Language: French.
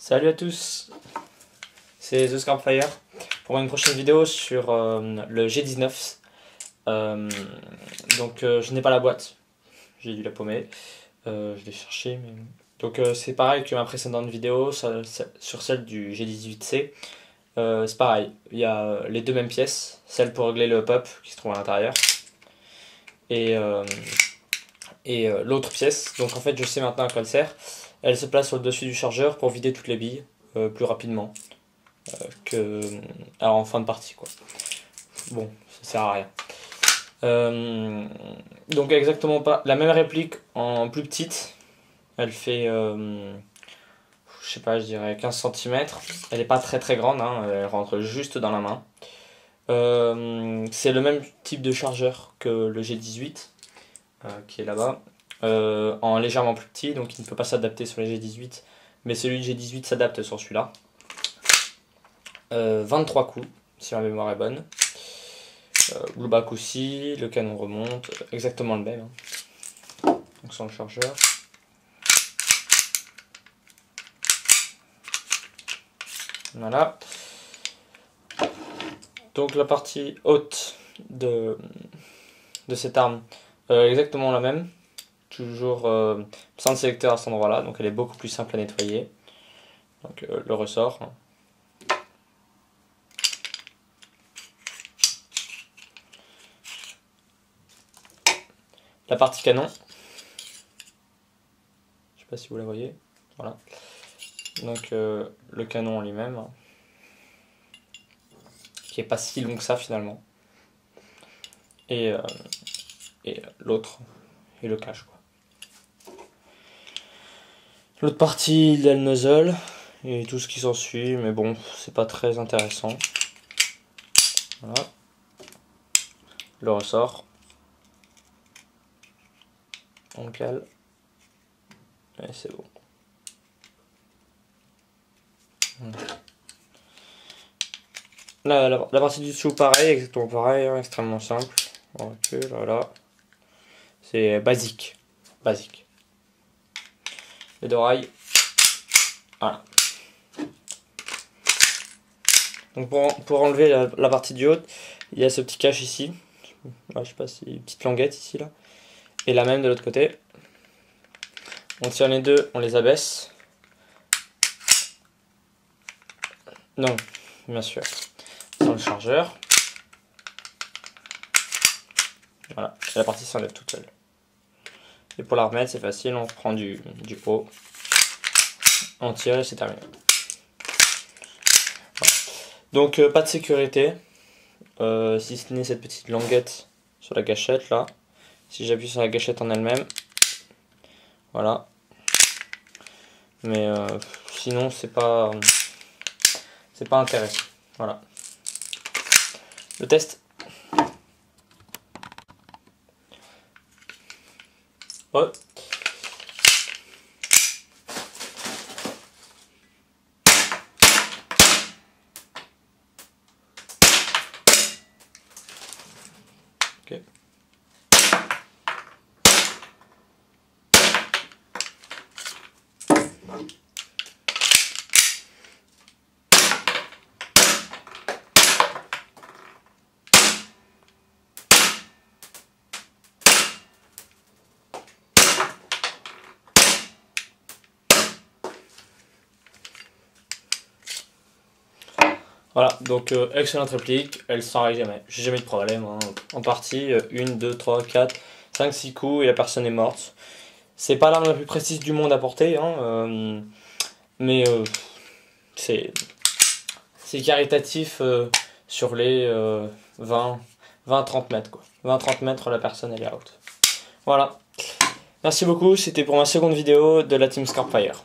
Salut à tous, c'est The Scarpfire pour une prochaine vidéo sur le G19. Je n'ai pas la boîte, j'ai dû la paumer, je l'ai cherché. Donc c'est pareil que ma précédente vidéo sur celle du G18C. C'est pareil, il y a les deux mêmes pièces, celle pour régler le pop qui se trouve à l'intérieur et l'autre pièce. Donc en fait je sais maintenant à quoi elle sert. Elle se place sur le dessus du chargeur pour vider toutes les billes plus rapidement alors en fin de partie quoi. Bon, ça sert à rien. Donc exactement pas la même réplique en plus petite. Elle fait je sais pas, je dirais 15 cm. Elle est pas très grande, hein, elle rentre juste dans la main. C'est le même type de chargeur que le G18 qui est là-bas, en légèrement plus petit, donc il ne peut pas s'adapter sur les G18, mais celui du G18 s'adapte sur celui-là. 23 coups, si ma mémoire est bonne. Le bac aussi, le canon remonte, exactement le même. Donc sans le chargeur. Voilà. Donc la partie haute de cette arme, exactement la même. Toujours sans le sélecteur à cet endroit là, donc elle est beaucoup plus simple à nettoyer. Donc le ressort. La partie canon, je sais pas si vous la voyez, voilà. Donc le canon en lui-même, qui est pas si long que ça finalement. Et l'autre, et le cache quoi. L'autre partie, il y a le nozzle et tout ce qui s'ensuit, mais bon, c'est pas très intéressant. Voilà. Le ressort. On cale. Et c'est bon. La partie du dessous, pareil, exactement pareil, hein, extrêmement simple. On recule, voilà. C'est basique. Basique. Les deux rails. Voilà. Donc pour enlever la partie du haut, il y a ce petit cache ici. Ouais, je sais pas si une petite languette ici là. Et la même de l'autre côté. On tire les deux, on les abaisse. Non, bien sûr. Sans le chargeur. Voilà, et la partie s'enlève toute seule. Et pour la remettre, c'est facile, on prend du haut. On tire et c'est terminé. Voilà. Donc pas de sécurité, si ce n'est cette petite languette sur la gâchette là. Si j'appuie sur la gâchette en elle-même, voilà. Mais sinon c'est pas intéressant. Voilà. Le test. Ouais. Ok. Voilà, donc excellente réplique, elle s'enraye jamais, j'ai jamais eu de problème, hein. En partie, 1, 2, 3, 4, 5, 6 coups et la personne est morte. C'est pas l'arme la plus précise du monde à porter, hein, mais c'est caritatif sur les 20-30 mètres quoi. 20-30 mètres, la personne elle est out. Voilà, merci beaucoup, c'était pour ma seconde vidéo de la Team Scarpfire.